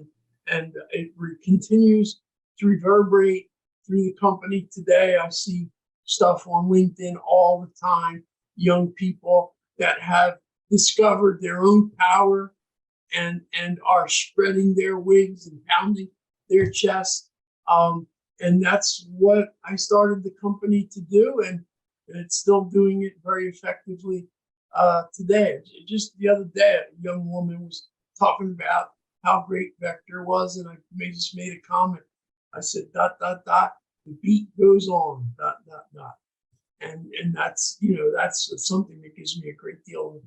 And it continues to reverberate through the company today. I see stuff on LinkedIn all the time. Young people that have discovered their own power and are spreading their wings and pounding their chests. And that's what I started the company to do, and it's still doing it very effectively today. Just the other day, a young woman was talking about how great Vector was, and I just made a comment. I said, ... the beat goes on, dot, dot, dot. And that's, that's something that gives me a great deal of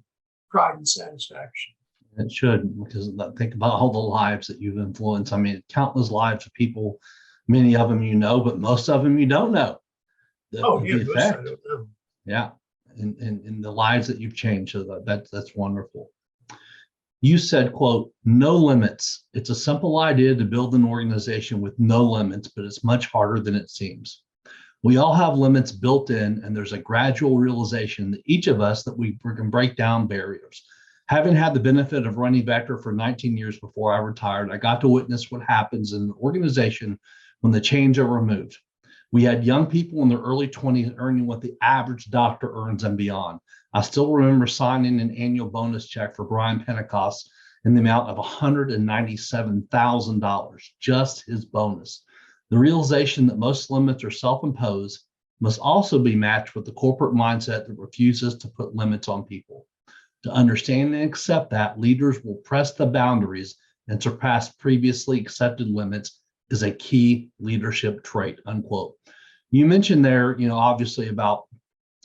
pride and satisfaction. It should, because think about all the lives that you've influenced. I mean, countless lives of people, many of them you know, but most of them you don't know. Oh, The yeah, most I effect. don't know. Yeah. And the lives that you've changed. So that's wonderful. You said, quote, no limits. It's a simple idea to build an organization with no limits, but it's much harder than it seems. We all have limits built in, and there's a gradual realization that each of us that we can break down barriers. Having had the benefit of running Vector for 19 years before I retired, I got to witness what happens in an organization when the chains are removed. We had young people in their early 20s earning what the average doctor earns and beyond. I still remember signing an annual bonus check for Brian Pentecost in the amount of $197,000, just his bonus. The realization that most limits are self-imposed must also be matched with the corporate mindset that refuses to put limits on people. To understand and accept that, leaders will press the boundaries and surpass previously accepted limits is a key leadership trait, unquote. You mentioned there, obviously about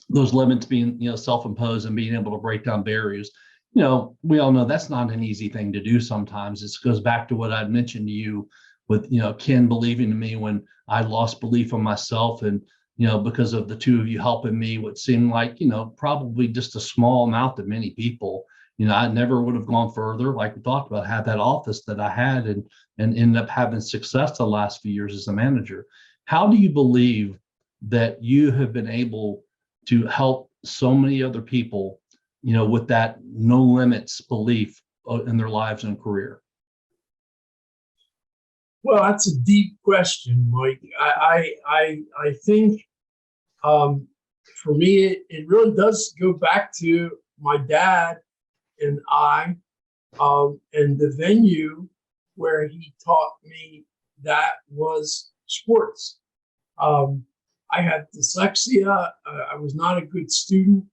those limits being, self-imposed and being able to break down barriers. We all know that's not an easy thing to do sometimes. It goes back to what I'd mentioned to you with, Ken believing in me when I lost belief in myself. And, because of the two of you helping me, what seemed like, probably just a small amount to many people, I never would have gone further. Like we talked about, had that office that I had and ended up having success the last few years as a manager. How do you believe that you have been able to help so many other people, with that no limits belief in their lives and career? Well, that's a deep question, Mike. I think for me, it really does go back to my dad and I, and the venue where he taught me that was sports. I had dyslexia. I was not a good student.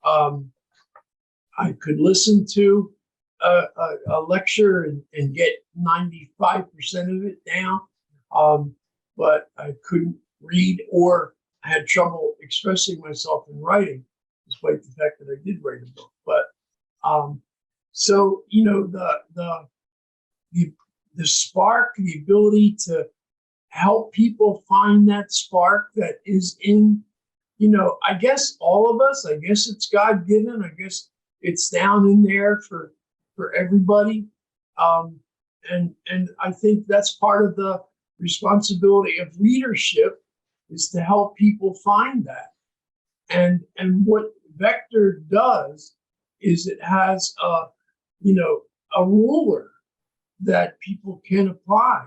I could listen to a lecture and get 95% of it down, but I couldn't read, or I had trouble expressing myself in writing, despite the fact that I did write a book. But so the spark, the ability to help people find that spark that is in, I guess all of us. I guess it's God given. I guess it's down in there for everybody. And I think that's part of the responsibility of leadership, is to help people find that. And what Vector does is it has a ruler that people can apply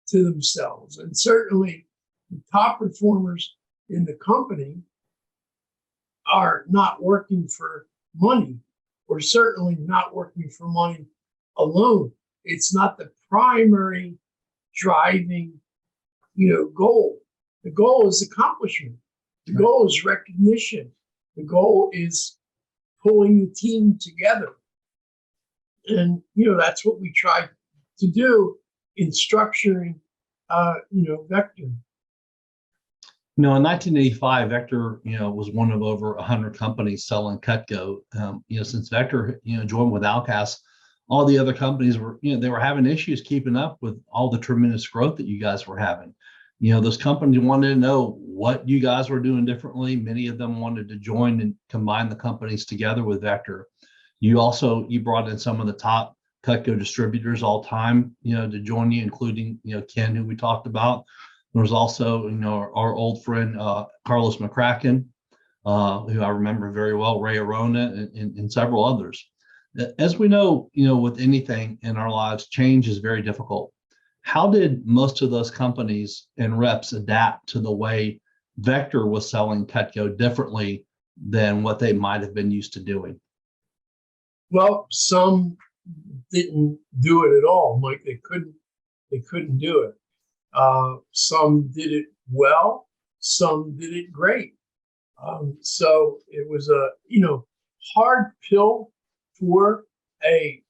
to themselves. And certainly the top performers in the company are not working for money, or certainly not working for money alone. It's not the primary driving, goal. The goal is accomplishment. The goal is recognition. The goal is pulling the team together. And, that's what we try to do in structuring, Vector. In 1985, Vector, was one of over 100 companies selling Cutco. Since Vector, joined with Alcas, all the other companies were, they were having issues keeping up with all the tremendous growth that you guys were having. Those companies wanted to know what you guys were doing differently. Many of them wanted to join and combine the companies together with Vector. You brought in some of the top Cutco distributors all time, to join you, including, Ken, who we talked about. There was also, our old friend, Carlos McCracken, who I remember very well, Ray Arona, and several others. As we know, with anything in our lives, change is very difficult. How did most of those companies and reps adapt to the way Vector was selling Cutco differently than what they might have been used to doing? Well, some didn't do it at all, Mike. They couldn't do it. Some did it well. Some did it great. So it was a hard pill for a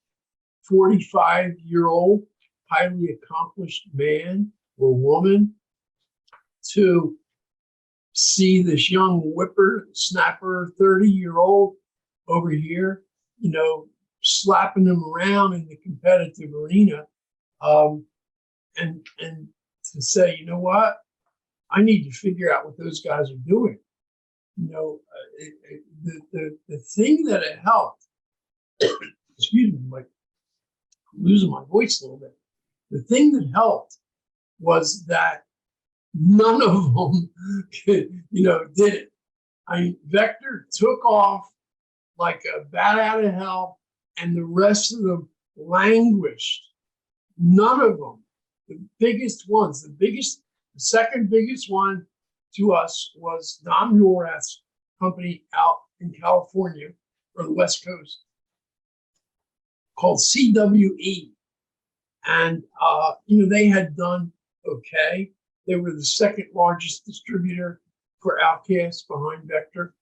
45-year-old highly accomplished man or woman to see this young whippersnapper, 30-year-old over here, slapping them around in the competitive arena. And to say, you know what, I need to figure out what those guys are doing. The thing that it helped, excuse me, Mike, I'm losing my voice a little bit. The thing that helped was that none of them, did it. Vector took off like a bat out of hell, and the rest of them languished. None of them. The biggest ones, the second biggest one to us was Don Frieda's company out in California or the West Coast called CWE. And, they had done okay. They were the second largest distributor for Outcast behind Vector.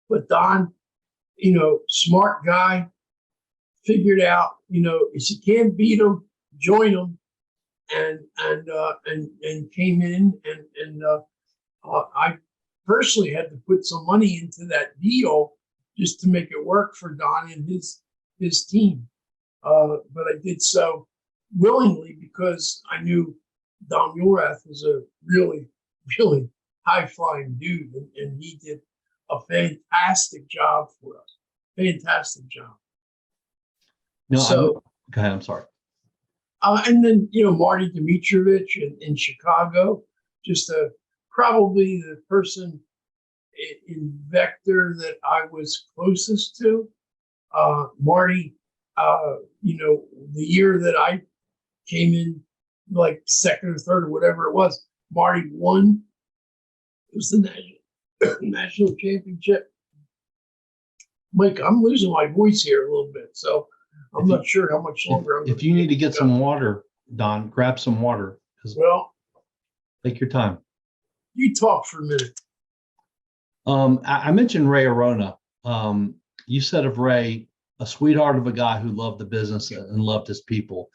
But Don, smart guy, figured out, if you can't beat them, join them, and came in and I personally had to put some money into that deal just to make it work for Don and his team. But I did so willingly because I knew Don Freda was a really, really high-flying dude, and he did a fantastic job for us. Fantastic job. No, So, go ahead. I'm sorry. And then, Marty Dmitrovich in Chicago, just probably the person in Vector that I was closest to. Marty, the year that I came in, like second or third or whatever it was, Marty won. It was the national championship. Mike, I'm losing my voice here a little bit, so I'm not sure how much longer. If you need to get some water, Don, grab some water. Well, take your time. You talk for a minute. I mentioned Ray Arona. You said of Ray, a sweetheart of a guy who loved the business and loved his people.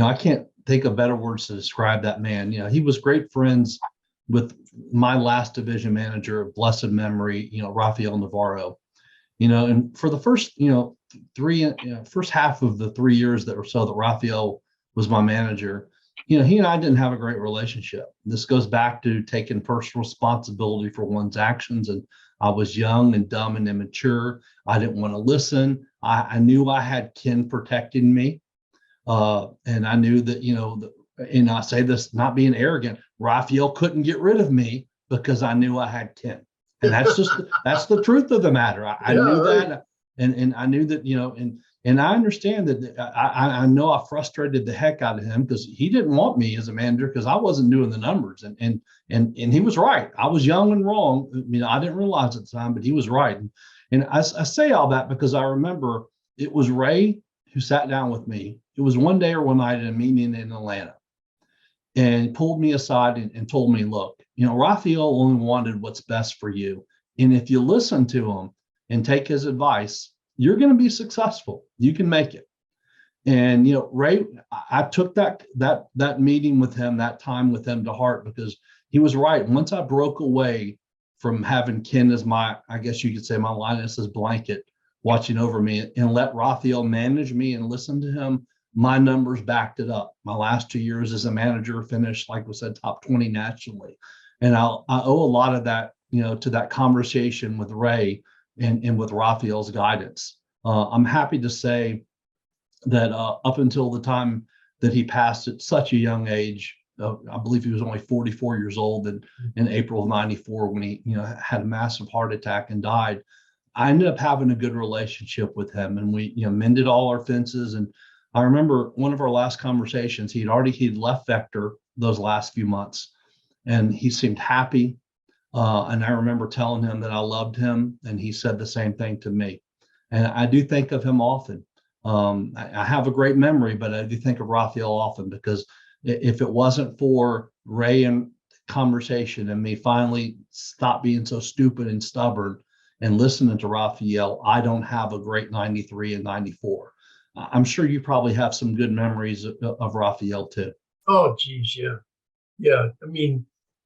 I can't think of better words to describe that man. He was great friends with my last division manager of blessed memory, Rafael Navarro. And for the first, first half of the 3 years that Rafael was my manager, he and I didn't have a great relationship. This goes back to taking personal responsibility for one's actions. And I was young and dumb and immature. I didn't want to listen. I knew I had kin protecting me. And I knew that, and I say this not being arrogant, Rafael couldn't get rid of me because I knew I had kin. And that's the truth of the matter. I knew that. And I knew that, and I understand that I know I frustrated the heck out of him because he didn't want me as a manager because I wasn't doing the numbers. And he was right. I was young and wrong. I didn't realize at the time, but he was right. And I say all that because I remember it was Ray who sat down with me. It was one day or one night at a meeting in Atlanta, and pulled me aside and told me, look, Rafael only wanted what's best for you. And if you listen to him and take his advice, you're going to be successful. You can make it. And, Ray, I took that meeting with him, that time with him to heart, because he was right. Once I broke away from having Ken as my, I guess you could say, my Linus's blanket watching over me, and let Rafael manage me and listen to him, my numbers backed it up. My last 2 years as a manager finished, like we said, top 20 nationally. And I owe a lot of that, to that conversation with Ray and with Rafael's guidance. I'm happy to say that up until the time that he passed at such a young age, I believe he was only 44 years old in April of '94 when he had a massive heart attack and died. I ended up having a good relationship with him, and we mended all our fences. And I remember one of our last conversations, he'd left Vector those last few months, and he seemed happy. And I remember telling him that I loved him, and he said the same thing to me. And I do think of him often. I have a great memory, but I do think of Rafael often, because if it wasn't for Ray and conversation and me finally stop being so stupid and stubborn and listening to Rafael, I don't have a great 93 and 94. I'm sure you probably have some good memories of Rafael too. Oh, geez, yeah. Yeah.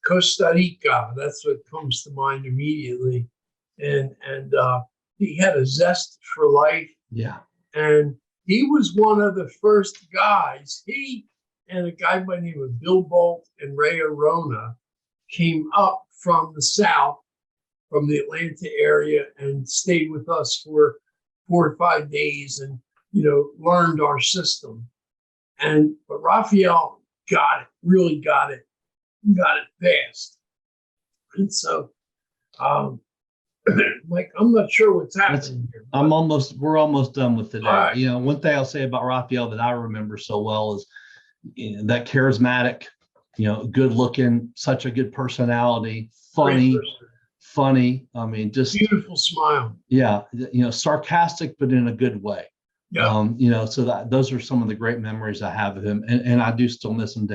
Costa Rica. That's what comes to mind immediately. And he had a zest for life. Yeah. And he was one of the first guys. He and a guy by the name of Bill Bolt and Ray Arona came up from the South, from the Atlanta area, and stayed with us for 4 or 5 days and, learned our system. But Raphael got it, really got it fast. And so, Mike, I'm not sure what's happening here. We're almost done with today. Right. One thing I'll say about Raphael that I remember so well is that charismatic, good looking, such a good personality, funny. I mean, just beautiful smile. Yeah. Sarcastic, but in a good way. Yeah. So those are some of the great memories I have of him. And I do still miss him.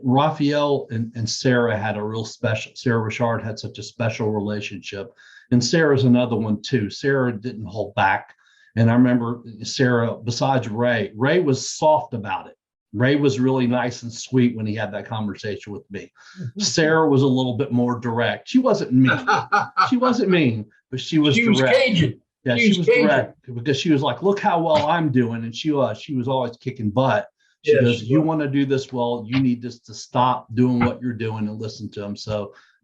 Raphael and Sarah had a real special, Sarah Richard had such a special relationship. And Sarah's another one too. Sarah didn't hold back. And I remember Sarah, besides Ray was soft about it. Ray was really nice and sweet when he had that conversation with me. Sarah was a little bit more direct. She wasn't mean. But she was direct. Cajun. Yeah, she was direct because she was like, look how well I'm doing. And she was always kicking butt. She goes, you want to do this well, you need just to stop doing what you're doing and listen to him.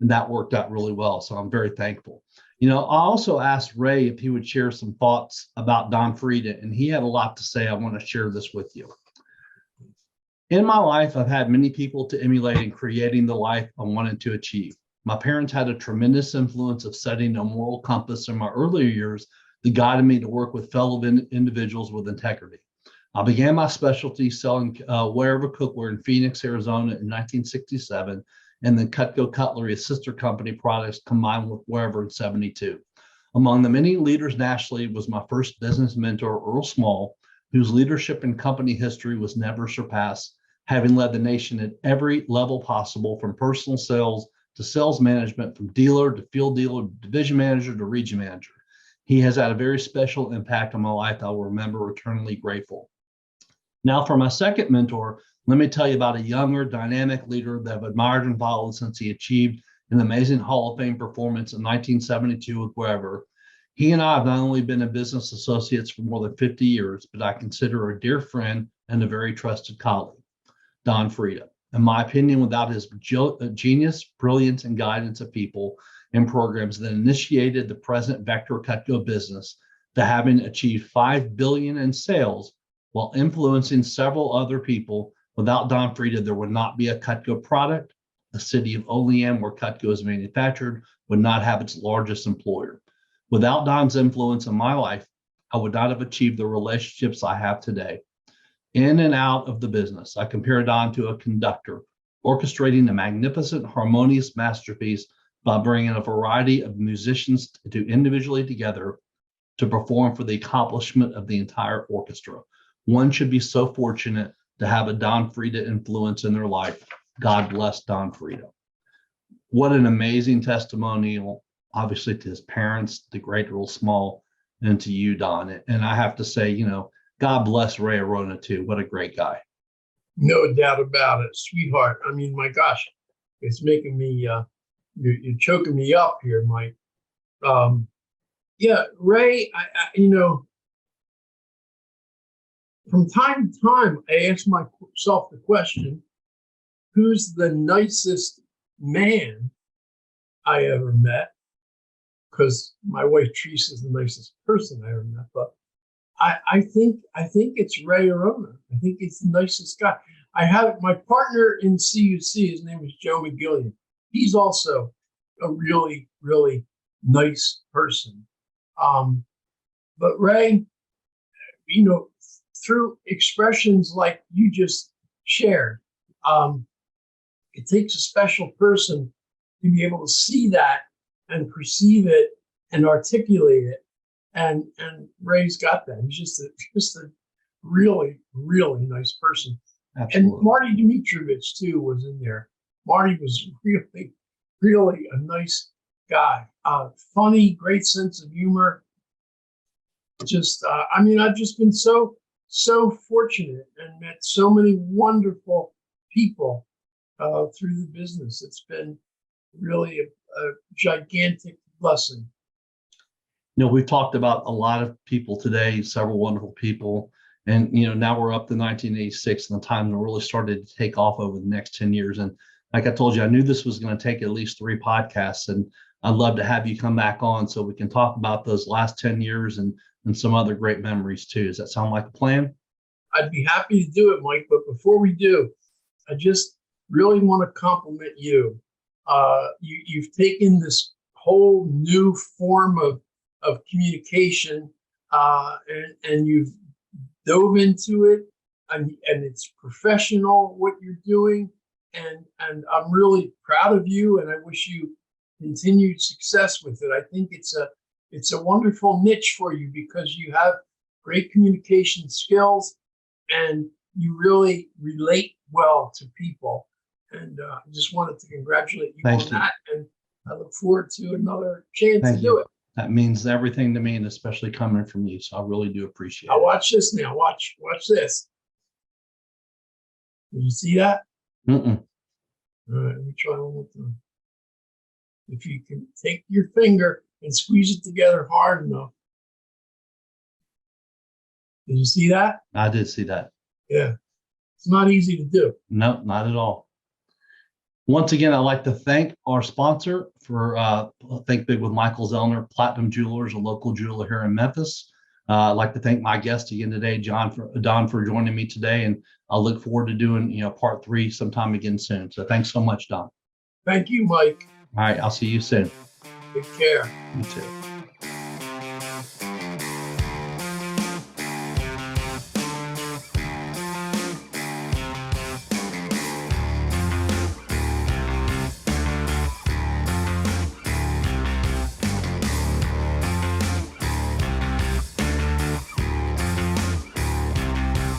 And that worked out really well. So I'm very thankful. I also asked Ray if he would share some thoughts about Don Freda, and he had a lot to say. I want to share this with you. In my life, I've had many people to emulate in creating the life I wanted to achieve. My parents had a tremendous influence of setting a moral compass in my earlier years that guided me to work with fellow individuals with integrity. I began my specialty selling wherever cookware in Phoenix, Arizona in 1967, and then Cutco Cutlery, a sister company, products combined with wherever in 72. Among the many leaders nationally was my first business mentor, Earl Small, whose leadership and company history was never surpassed, having led the nation at every level possible, from personal sales to sales management, from dealer to field dealer, division manager to region manager. He has had a very special impact on my life I will remember eternally grateful. Now, for my second mentor, let me tell you about a younger, dynamic leader that I've admired and followed since he achieved an amazing Hall of Fame performance in 1972 with Wherever. He and I have not only been in business associates for more than 50 years, but I consider a dear friend and a very trusted colleague, Don Freda. In my opinion, without his genius, brilliance, and guidance of people and programs that initiated the present Vector Cutco business to having achieved $5 billion in sales while influencing several other people, without Don Freda, there would not be a Cutco product. The city of Olean, where Cutco is manufactured, would not have its largest employer. Without Don's influence in my life, I would not have achieved the relationships I have today. In and out of the business, I compare Don to a conductor, orchestrating a magnificent, harmonious masterpiece by bringing a variety of musicians to individually together to perform for the accomplishment of the entire orchestra. One should be so fortunate to have a Don Freda influence in their life. God bless Don Freda. What an amazing testimonial, obviously, to his parents, the great Earl Small, and to you, Don. And I have to say, God bless Ray Arona too. What a great guy. No doubt about it, sweetheart. I mean, my gosh, it's making me, you're choking me up here, Mike. Ray, from time to time, I ask myself the question, who's the nicest man I ever met? Because my wife Teresa is the nicest person I ever met, but I think it's Ray Arona. I think he's the nicest guy. I have my partner in CUC. His name is Joe McGillian. He's also a really, really nice person. But Ray, through expressions like you just shared, it takes a special person to be able to see that and perceive it and articulate it. And Ray's got that. He's just a really, really nice person. Absolutely. And Marty Dimitrovich too was in there. Marty was really, really a nice guy. Funny, great sense of humor. I've just been so fortunate and met so many wonderful people through the business. It's been really a gigantic blessing. We've talked about a lot of people today, several wonderful people. And, now we're up to 1986 and the time that really started to take off over the next 10 years. And like I told you, I knew this was going to take at least 3 podcasts. And I'd love to have you come back on so we can talk about those last 10 years and some other great memories too. Does that sound like a plan? I'd be happy to do it, Mike. But before we do, I just really want to compliment you. You've taken this whole new form of communication and you've dove into it, and it's professional what you're doing. And I'm really proud of you, and I wish you continued success with it. I think it's a wonderful niche for you because you have great communication skills and you really relate well to people. And I just wanted to congratulate you on that. And I look forward to another chance to do it. That means everything to me, and especially coming from you. So I really do appreciate it. Watch this now. Watch this. Did you see that? Mm-mm. All right, let me try one more time. If you can take your finger and squeeze it together hard enough. Did you see that? I did see that. Yeah. It's not easy to do. No, not at all. Once again, I'd like to thank our sponsor for Think Big with Michael Zellner, Platinum Jewelers, a local jeweler here in Memphis. I'd like to thank my guest again today, Don, for joining me today. And I'll look forward to doing, part 3 sometime again soon. So thanks so much, Don. Thank you, Mike. All right. I'll see you soon. Take care. You too.